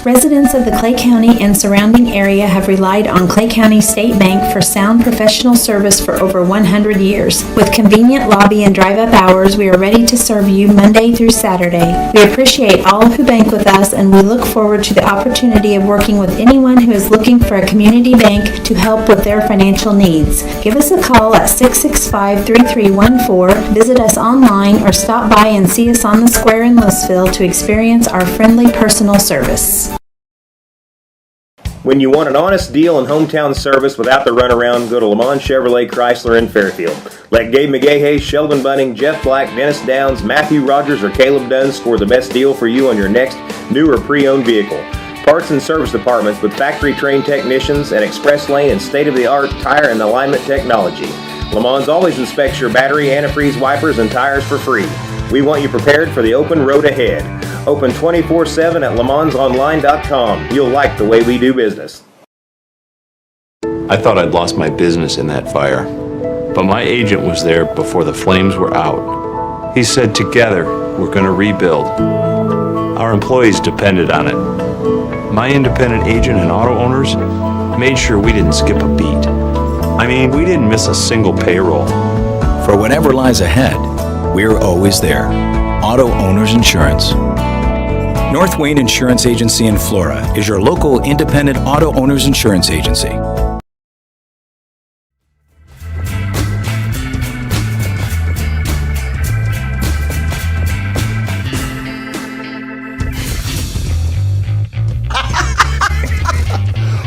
Residents of the Clay County and surrounding area have relied on Clay County State Bank for sound professional service for over 100 years. With convenient lobby and drive-up hours, we are ready to serve you Monday through Saturday. We appreciate all who bank with us, and we look forward to the opportunity of working with anyone who is looking for a community bank to help with their financial needs. Give us a call at 665-3314, visit us online, or stop by and see us on the square in Louisville to experience our friendly personal service. When you want an honest deal and hometown service without the runaround, go to Le Mans Chevrolet Chrysler in Fairfield. Let Gabe McGahey, Sheldon Bunning, Jeff Black, Dennis Downs, Matthew Rogers, or Caleb Dunn score the best deal for you on your next new or pre-owned vehicle. Parts and service departments with factory-trained technicians and express lane and state-of-the-art tire and alignment technology. Le Mans always inspects your battery, antifreeze, wipers, and tires for free. We want you prepared for the open road ahead. Open 24/7 at lemansonline.com. You'll like the way we do business. I thought I'd lost my business in that fire, but my agent was there before the flames were out. He said, together, we're going to rebuild. Our employees depended on it. My independent agent and auto owners made sure we didn't skip a beat. I mean, we didn't miss a single payroll. For whatever lies ahead, we're always there. Auto Owners Insurance. North Wayne Insurance Agency in Flora is your local independent auto owners insurance agency.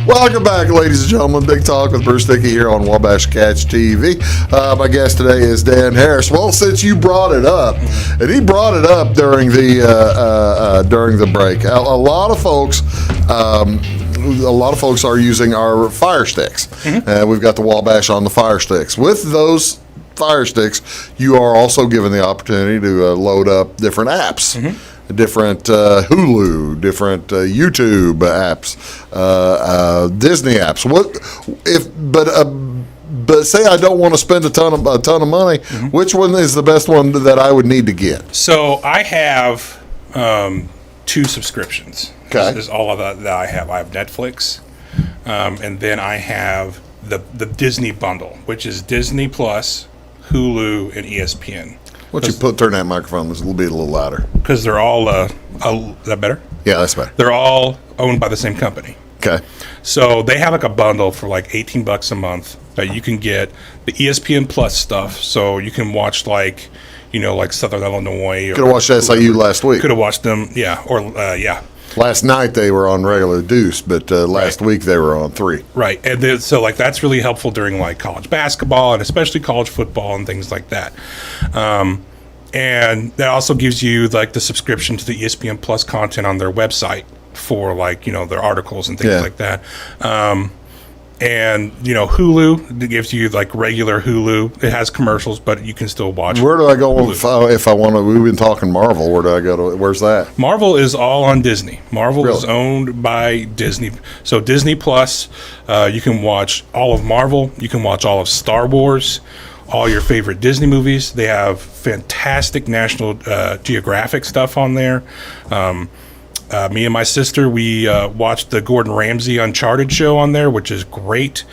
Welcome back, ladies and gentlemen. Big Talk with Bruce Dickey here on Wabash Catch TV. My guest today is Dan Harris. Well, since you brought it up, and he brought it up during the break, a lot of folks are using our Fire Sticks. We've got the Wabash on the Fire Sticks. With those Fire Sticks, you are also given the opportunity to load up different apps. Different Hulu, different YouTube apps, Disney apps. But say I don't want to spend a ton of money. Which one is the best one that I would need to get? So I have 2 subscriptions. Okay, this is all of that I have. I have Netflix, and then I have the Disney bundle, which is Disney Plus, Hulu, and ESPN. Why don't you turn that microphone a little louder? Because they're all, is that better? Yeah, that's better. They're all owned by the same company. Okay. So they have like a bundle for like $18 a month that you can get the ESPN Plus stuff. So you can watch like Southern Illinois. Could have watched SIU last week. Could have watched them, yeah. Last night they were on regular Deuce, but last week they were on 3. Right, and then, so like that's really helpful during like college basketball and especially college football and things like that. And that also gives you like the subscription to the ESPN Plus content on their website for like their articles and things like that. And Hulu, it gives you like regular Hulu. It has commercials, but you can still watch. Where do I go if I want to? We've been talking Marvel. Where do I go to? Where's that? Marvel is all on Disney. Marvel is owned by Disney. So Disney Plus, you can watch all of Marvel. You can watch all of Star Wars, all your favorite Disney movies. They have fantastic National Geographic stuff on there. Me and my sister, we watched the Gordon Ramsay Uncharted show on there, which is great.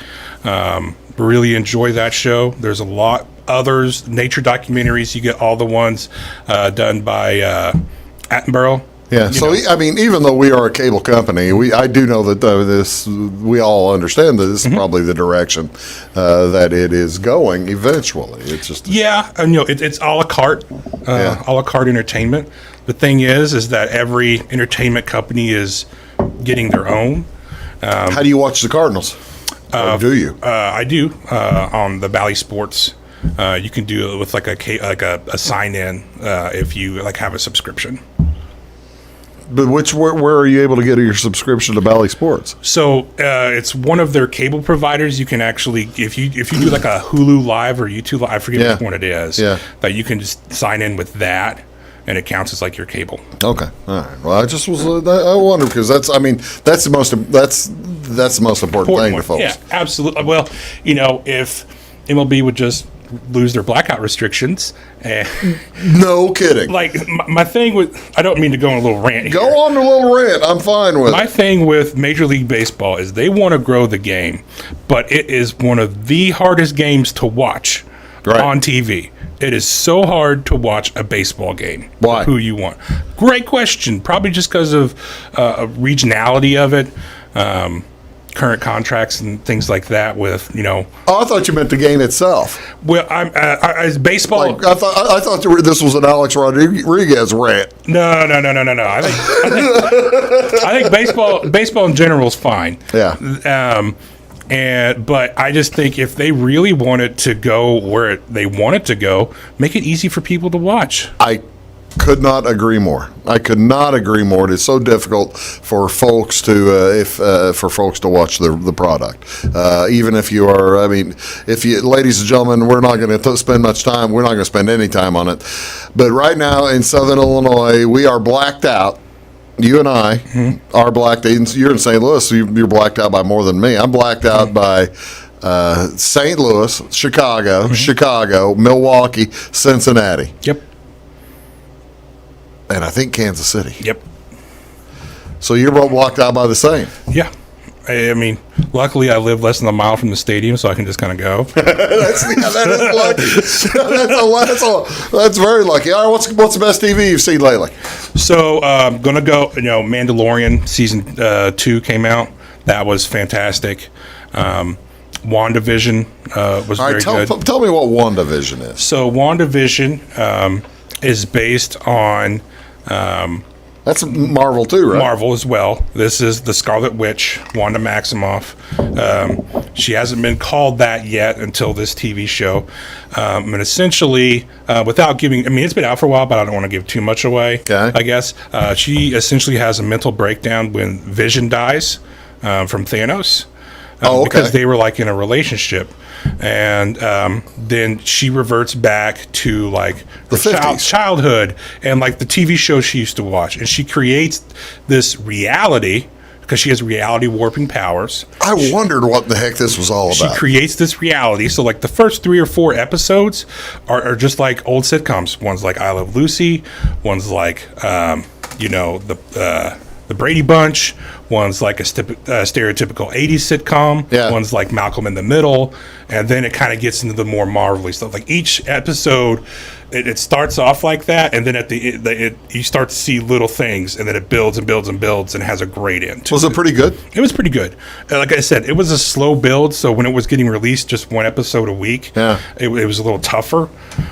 Really enjoy that show. There's a lot others, nature documentaries. You get all the ones done by Attenborough. Yeah. So I mean, even though we are a cable company, I do know that we all understand that this is probably the direction that it is going eventually. It's just and it's a la carte, a la carte entertainment. The thing is that every entertainment company is getting their own. How do you watch the Cardinals? Or do you? I do on the Bally Sports. You can do it with like a sign in if you like have a subscription. But where are you able to get your subscription to Bally Sports? So it's one of their cable providers. You can actually, if you do like a Hulu Live or YouTube Live, I forget which one it is. Yeah. That you can just sign in with that, and it counts as like your cable. Okay, all right. Well, I just was I wonder because that's the most important thing to folks. Yeah, absolutely. Well, if MLB would just lose their blackout restrictions. No kidding. Like my thing with, I don't mean to go on a little rant. Go on a little rant. I'm fine with it. My thing with Major League Baseball is they want to grow the game, but it is one of the hardest games to watch on TV. It is so hard to watch a baseball game. Why? Who you want? Great question. Probably just because of regionality of it. Current contracts and things like that with, Oh, I thought you meant the game itself. Well, as baseball... Like, I thought this was an Alex Rodriguez rant. No. I think baseball in general is fine. Yeah. But I just think if they really want it to go where they want it to go, make it easy for people to watch. I could not agree more. It is so difficult for folks to watch the product. Even if you are, ladies and gentlemen, we're not going to spend much time. We're not going to spend any time on it. But right now in Southern Illinois, we are blacked out. You and I are blacked out. You're in St. Louis, so you're blacked out by more than me. I'm blacked out by St. Louis, Chicago, Milwaukee, Cincinnati. Yep. And I think Kansas City. Yep. So you're both blocked out by the same. Yeah. I mean, luckily I live less than a mile from the stadium, so I can just kind of go. That is lucky. That's very lucky. All right, what's the best TV you've seen lately? So I'm going to go, Mandalorian Season 2 came out. That was fantastic. WandaVision was very good. Tell me what WandaVision is. So WandaVision is based on... that's Marvel too, right? Marvel as well. This is the Scarlet Witch, Wanda Maximoff. She hasn't been called that yet until this TV show. And essentially, without giving... it's been out for a while, but I don't want to give too much away, I guess. She essentially has a mental breakdown when Vision dies from Thanos. Because they were like in a relationship, and then she reverts back to like her childhood and like the TV shows she used to watch, and she creates this reality because she has reality warping powers. I wondered what the heck this was all about. She creates this reality. So like the first 3 or 4 episodes are just like old sitcoms. One's like I Love Lucy. One's like the Brady Bunch. One's like a stereotypical 80s sitcom. Yeah. One's like Malcolm in the Middle. And then it kind of gets into the more Marvel-y stuff. Like each episode, it starts off like that, and then at you start to see little things, and then it builds and builds and builds and has a great end. Was it pretty good? It was pretty good. Like I said, it was a slow build, so when it was getting released, just 1 episode a week, it was a little tougher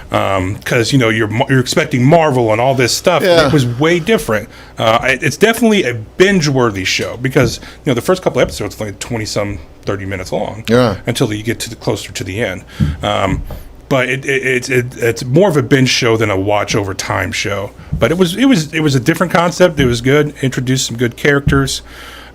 because you're expecting Marvel and all this stuff. Yeah. It was way different. It's definitely a binge-worthy show because the first couple episodes are like 20-some, 30 minutes long. Yeah. Until you get closer to the end. But it's more of a binge show than a watch over time show. But it was a different concept. It was good. Introduced some good characters,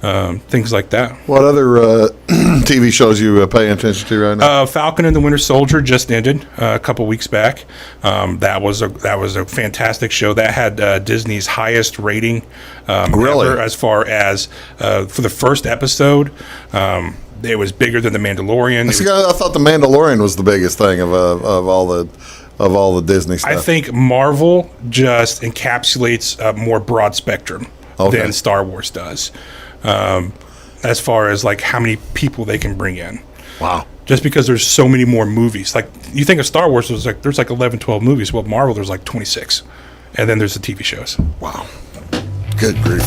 things like that. What other TV shows you paying attention to right now? Falcon and the Winter Soldier just ended a couple weeks back. That was a fantastic show. That had Disney's highest rating ever, as far as for the first episode. It was bigger than The Mandalorian. I thought The Mandalorian was the biggest thing of all the Disney stuff. I think Marvel just encapsulates a more broad spectrum than Star Wars does, as far as like how many people they can bring in. Wow. Just because there's so many more movies. Like you think of Star Wars, there's like 11, 12 movies. Well, Marvel, there's like 26. And then there's the TV shows. Wow. Good grief.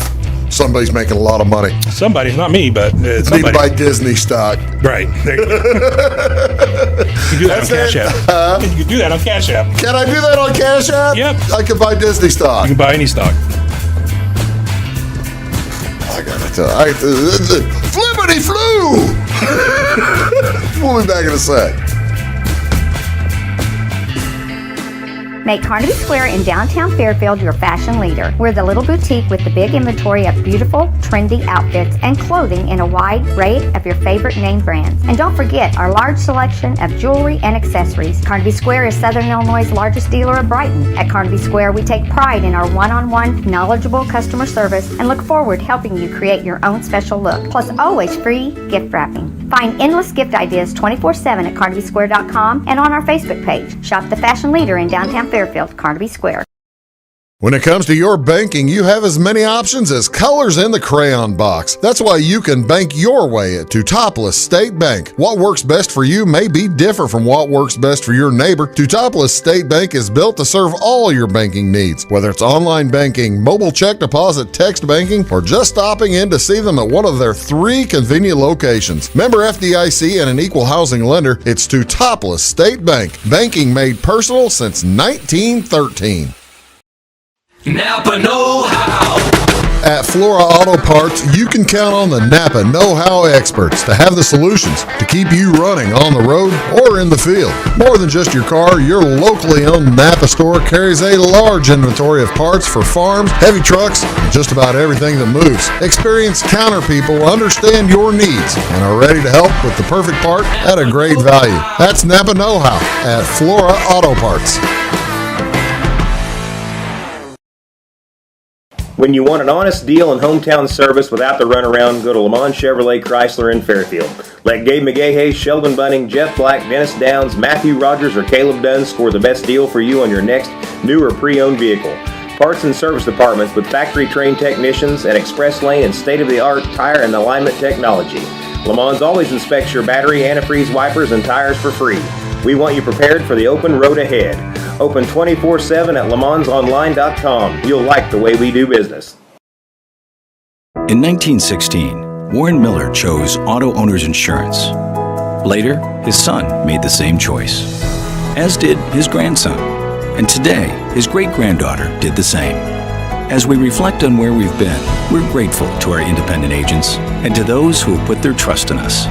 Somebody's making a lot of money. Somebody's not me, but Need somebody. to buy Disney stock. Right. There you go. You can do that on Cash App. You can do that on Cash App. Can I do that on Cash App? Yep. I can buy Disney stock. You can buy any stock. I gotta tell you. Flippity flu! We'll be back in a sec. Make Carnaby Square in downtown Fairfield your fashion leader. We're the little boutique with the big inventory of beautiful, trendy outfits and clothing in a wide array of your favorite name brands. And don't forget our large selection of jewelry and accessories. Carnaby Square is Southern Illinois' largest dealer of Brighton. At Carnaby Square, we take pride in our one-on-one, knowledgeable customer service and look forward to helping you create your own special look. Plus, always free gift wrapping. Find endless gift ideas 24/7 at CarnabySquare.com and on our Facebook page. Shop the fashion leader in downtown Fairfield, Carnaby Square. When it comes to your banking, you have as many options as colors in the crayon box. That's why you can bank your way at Teutopolis State Bank. What works best for you may be different from what works best for your neighbor. Teutopolis State Bank is built to serve all your banking needs, whether it's online banking, mobile check deposit, text banking, or just stopping in to see them at one of their 3 convenient locations. Member FDIC and an equal housing lender, it's Teutopolis State Bank. Banking made personal since 1913. Napa know-how. At Flora Auto Parts, you can count on the Napa know-how experts to have the solutions to keep you running on the road or in the field. More than just your car, your locally owned Napa store carries a large inventory of parts for farms, heavy trucks, and just about everything that moves. Experienced counter people understand your needs and are ready to help with the perfect part at a great value. That's Napa know-how at Flora Auto Parts. When you want an honest deal and hometown service without the runaround, go to Lamont Chevrolet Chrysler in Fairfield. Let Gabe McGahey, Sheldon Bunning, Jeff Black, Dennis Downs, Matthew Rogers, or Caleb Dunn score the best deal for you on your next new or pre-owned vehicle. Parts and service departments with factory-trained technicians and express lane and state-of-the-art tire and alignment technology. Lamont always inspects your battery, antifreeze, wipers, and tires for free. We want you prepared for the open road ahead. Open 24/7 at LeMansOnline.com. You'll like the way we do business. In 1916, Warren Miller chose auto owners insurance. Later, his son made the same choice, as did his grandson. And today, his great-granddaughter did the same. As we reflect on where we've been, we're grateful to our independent agents and to those who have put their trust in us,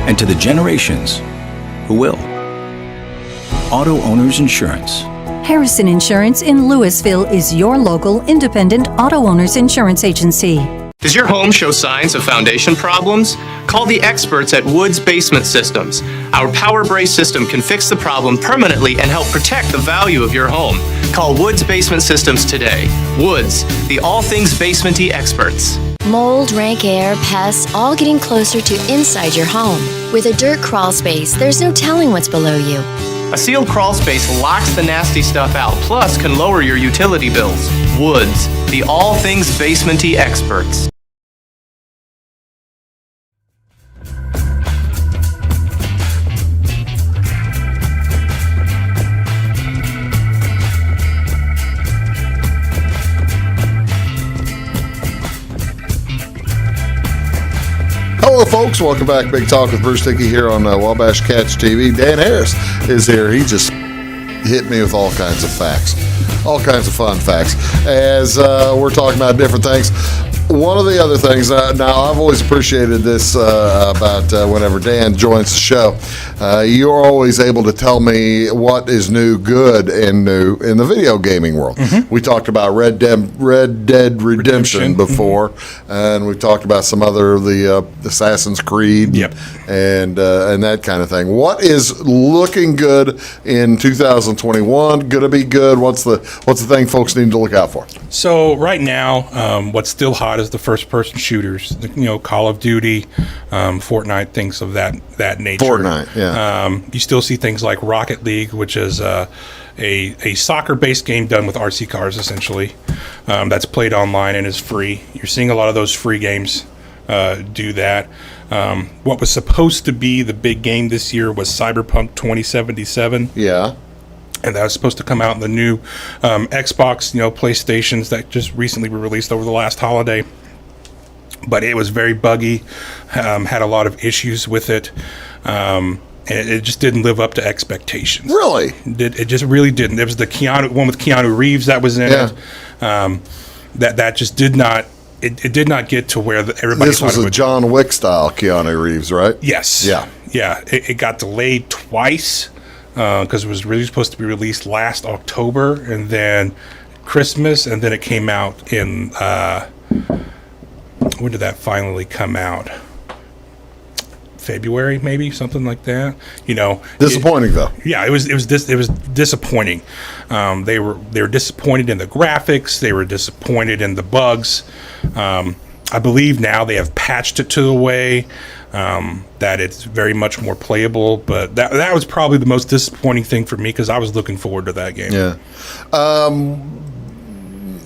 and to the generations who will. Auto Owners Insurance. Harrison Insurance in Louisville is your local independent auto owners insurance agency. Does your home show signs of foundation problems? Call the experts at Woods Basement Systems. Our Power Brace system can fix the problem permanently and help protect the value of your home. Call Woods Basement Systems today. Woods, the all things basementy experts. Mold, rank air, pests, all getting closer to inside your home. With a dirt crawl space, there's no telling what's below you. A sealed crawl space locks the nasty stuff out, plus can lower your utility bills. Woods, the all things basementy experts. Hello, folks. Welcome back. Big Talk with Bruce Dickey here on Wabash Catch TV. Dan Harris is here. He just hit me with all kinds of facts, all kinds of fun facts, as we're talking about different things. One of the other things, now I've always appreciated this about whenever Dan joins the show, you're always able to tell me what is new, good, and new in the video gaming world. Mm-hmm. We talked about Red Dead Redemption before, and we've talked about some other the Assassin's Creed, and that kind of thing. What is looking good in 2021? Going to be good? What's the thing folks need to look out for? So right now, what's still hot is the first-person shooters. Call of Duty, Fortnite, things of that nature. Fortnite, yeah. You still see things like Rocket League, which is a soccer-based game done with RC cars, essentially. That's played online and is free. You're seeing a lot of those free games do that. What was supposed to be the big game this year was Cyberpunk 2077. Yeah. and that was supposed to come out in the new Xbox, PlayStations that just recently were released over the last holiday. But it was very buggy, had a lot of issues with it, and it just didn't live up to expectations. Really? It just really didn't. There was the one with Keanu Reeves that was in it. That just did not. It did not get to where everybody. This was a John Wick style Keanu Reeves, right? Yes. Yeah. Yeah. It got delayed twice because it was really supposed to be released last October and then Christmas, and then it came out in. When did that finally come out? February, maybe, something like that. Disappointing though. Yeah, it was disappointing. They were disappointed in the graphics. They were disappointed in the bugs. I believe now they have patched it to the way that it's very much more playable. But that was probably the most disappointing thing for me because I was looking forward to that game. Yeah.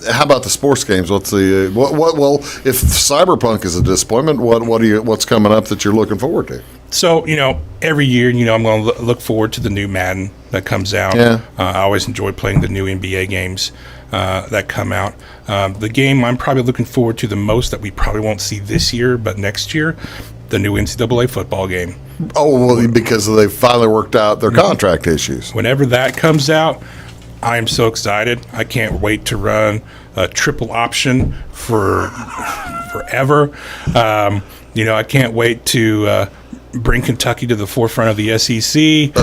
How about the sports games? What's the well? If Cyberpunk is a disappointment, what's coming up that you're looking forward to? So every year, I'm going to look forward to the new Madden that comes out. Yeah. I always enjoy playing the new NBA games that come out. The game I'm probably looking forward to the most that we probably won't see this year, but next year, the new NCAA football game. Oh, well, because they finally worked out their contract issues. Whenever that comes out, I am so excited. I can't wait to run a triple option for forever. I can't wait to bring Kentucky to the forefront of the SEC.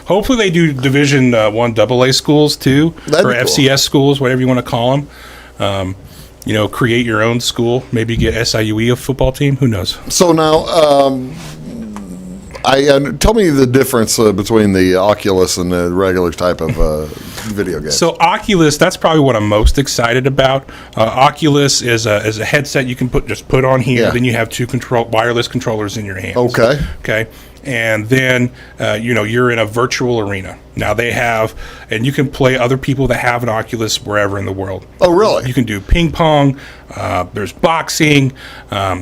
Hopefully they do Division 1 AA schools too, or FCS schools, whatever you want to call them. Create your own school. Maybe get SIUE a football team. Who knows? So now, tell me the difference between the Oculus and the regular type of video game. So Oculus, that's probably what I'm most excited about. Oculus is a headset you can put on here. Yeah. Then you have two wireless controllers in your hands. Okay. And then you're in a virtual arena. Now they have, and you can play other people that have an Oculus wherever in the world. Oh, really? You can do ping pong. There's boxing,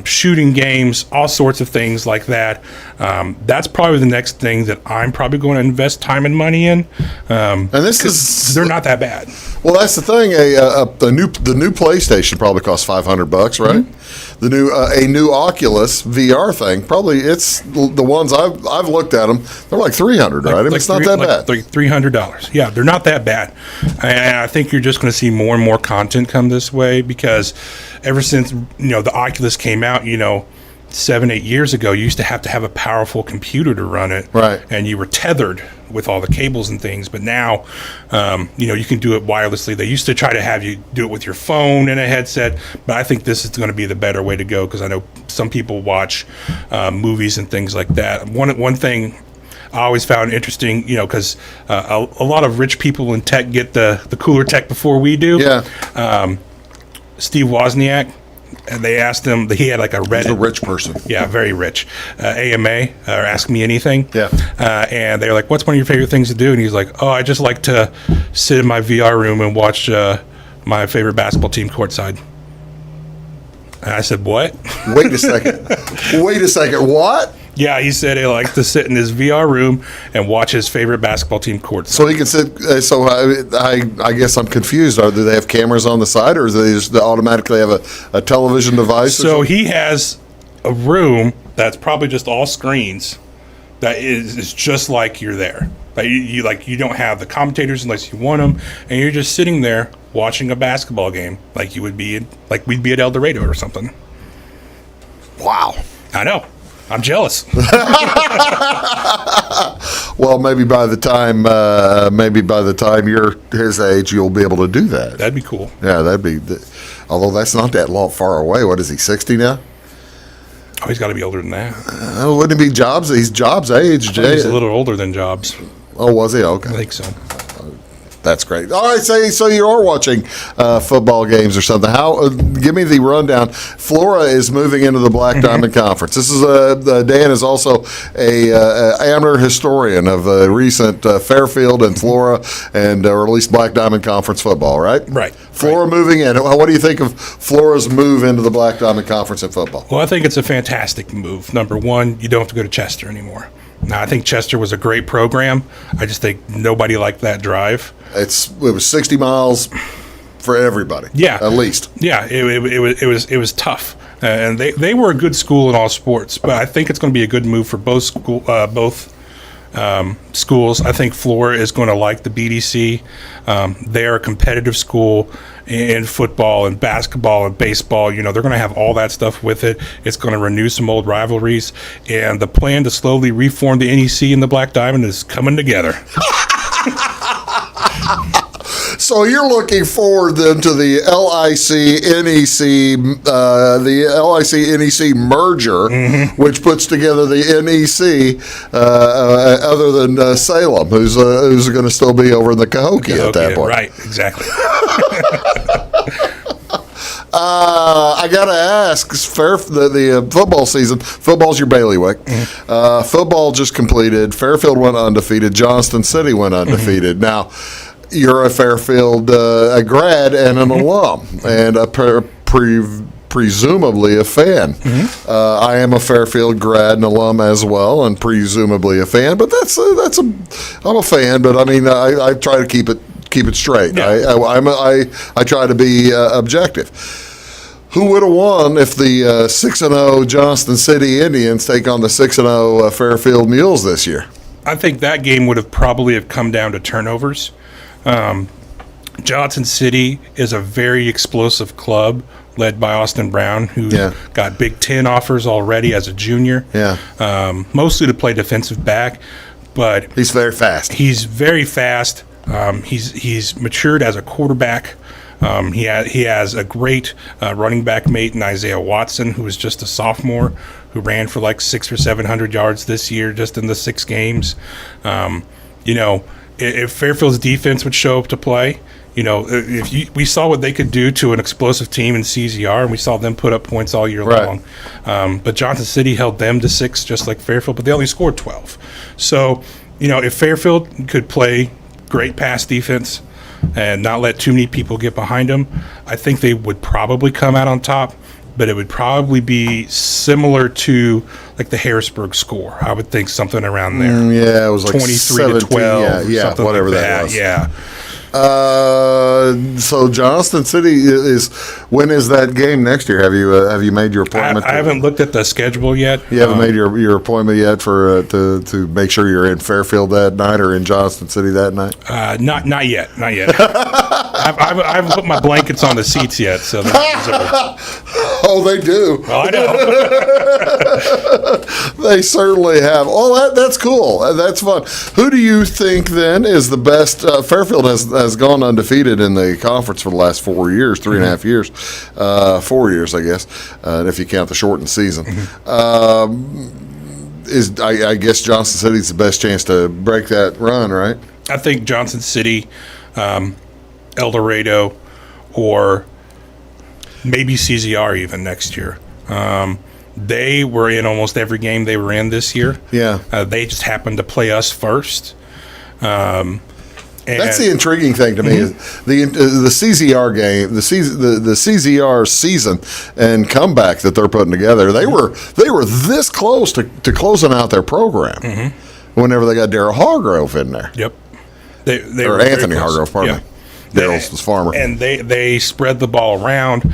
shooting games, all sorts of things like that. That's probably the next thing that I'm probably going to invest time and money in. And they're not that bad. Well, that's the thing. The new PlayStation probably costs $500, right? Mm-hmm. A new Oculus VR thing probably it's the ones I've looked at them. They're like $300, right? It's not that bad. Like $300. Yeah, they're not that bad. And I think you're just going to see more and more content come this way because ever since the Oculus came out, 7-8 years ago, you used to have a powerful computer to run it, right? And you were tethered with all the cables and things. But now, you can do it wirelessly. They used to try to have you do it with your phone and a headset, but I think this is going to be the better way to go because I know some people watch movies and things like that. One thing I always found interesting, because a lot of rich people in tech get the cooler tech before we do. Yeah. Steve Wozniak. And they asked him, he had like a Reddit. He's a rich person. Yeah, very rich. AMA, or Ask Me Anything. Yeah. And they were like, what's one of your favorite things to do? And he's like, I just like to sit in my VR room and watch my favorite basketball team courtside. And I said, what? Wait a second. What? Yeah, he said he likes to sit in his VR room and watch his favorite basketball team court. So he can sit. I guess I'm confused. Do they have cameras on the side, or do they just automatically have a television device? So he has a room that's probably just all screens. That is just like you're there. Like you don't have the commentators unless you want them, and you're just sitting there watching a basketball game, like you would be we'd be at El Dorado or something. Wow, I know. I'm jealous. Well, maybe by the time you're his age, you'll be able to do that. That'd be cool. Yeah, although that's not that far away. What is he, 60 now? Oh, he's got to be older than that. Wouldn't it be Jobs? He's Jobs' age. He's a little older than Jobs. Oh, was he? Okay. I think so. That's great. All right, so you are watching football games or something. Give me the rundown. Flora is moving into the Black Diamond Conference. This is Dan is also a amateur historian of recent Fairfield and Flora and or at least Black Diamond Conference football, right? Right. Flora moving in. What do you think of Flora's move into the Black Diamond Conference in football? Well, I think it's a fantastic move. Number one, you don't have to go to Chester anymore. Now, I think Chester was a great program. I just think nobody liked that drive. It was 60 miles for everybody. Yeah, at least. Yeah, it was tough, and they were a good school in all sports. But I think it's going to be a good move for both schools. I think Flora is going to like the BDC. They are a competitive school in football and basketball and baseball. They're going to have all that stuff with it. It's going to renew some old rivalries, and the plan to slowly reform the NEC and the Black Diamond is coming together. So you're looking forward then to the LIC-NEC merger, which puts together the NEC, other than Salem, who's going to still be over in the Cahokia at that point. Right, exactly. I got to ask, the football season, football's your bailiwick. Football just completed. Fairfield went undefeated. Johnston City went undefeated. Now, you're a Fairfield grad and an alum, and presumably a fan. I am a Fairfield grad and alum as well, and presumably a fan. But I'm a fan. But I mean, I try to keep it straight. Yeah. I try to be objective. Who would have won if the 6-0 Johnston City Indians take on the 6-0 Fairfield Mules this year? I think that game would have probably come down to turnovers. Johnson City is a very explosive club led by Austin Brown, who got Big Ten offers already as a junior. Mostly to play defensive back, but he's very fast. He's matured as a quarterback. He has a great running back mate in Isaiah Watson, who is just a sophomore, who ran for like 600 or 700 yards this year just in the 6 games. If Fairfield's defense would show up to play, we saw what they could do to an explosive team in CZR, and we saw them put up points all year long. But Johnson City held them to 6, just like Fairfield, but they only scored 12. So, if Fairfield could play great pass defense and not let too many people get behind them, I think they would probably come out on top. But it would probably be similar to like the Harrisburg score. I would think something around there. It was like 23 to 12. Whatever like that was. Yeah. So Johnston City when is that game next year? Have you made your appointment? I haven't looked at the schedule yet. You haven't made your appointment yet for to make sure you're in Fairfield that night or in Johnston City that night? Not yet. I haven't put my blankets on the seats yet. So oh, they do. Well, I know. They certainly have. Oh, that's cool. That's fun. Who do you think then is the best? Fairfield has gone undefeated in the conference for the last 4 years, 3.5 years, 4 years, I guess, if you count the shortened season. I guess Johnson City's the best chance to break that run, right? I think Johnson City, El Dorado, or maybe CZR even next year. They were in almost every game they were in this year. Yeah. They just happened to play us first. That's the intriguing thing to me is the CZR game, the CZR season and comeback that they're putting together. They were this close to closing out their program whenever they got Darryl Hargrove in there. Yep, they or Anthony Hargrove, pardon me. Daryl's was farmer, and they spread the ball around.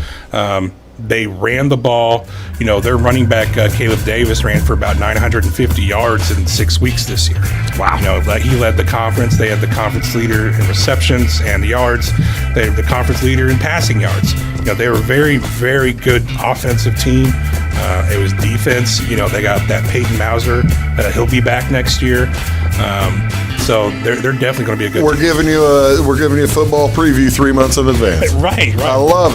They ran the ball. Their running back, Caleb Davis, ran for about 950 yards in 6 weeks this year. Wow. He led the conference. They had the conference leader in receptions and the yards. They had the conference leader in passing yards. They were a very, very good offensive team. It was defense. They got that Peyton Mauser. He'll be back next year. So they're definitely going to be a good team. We're giving you a football preview 3 months in advance. Right. I love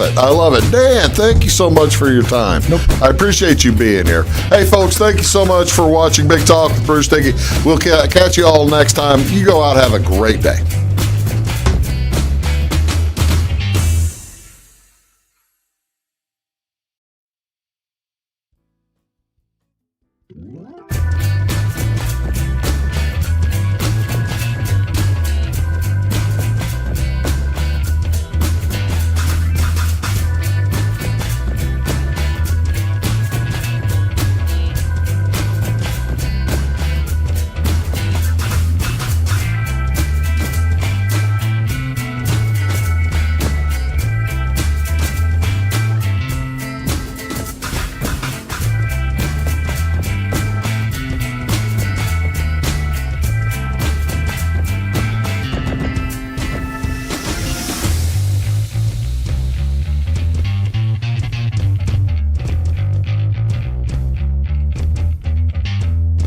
it. Dan, thank you so much for your time. Nope. I appreciate you being here. Hey, folks, thank you so much for watching Big Talk with Bruce Dickey. We'll catch you all next time. You go out and have a great day.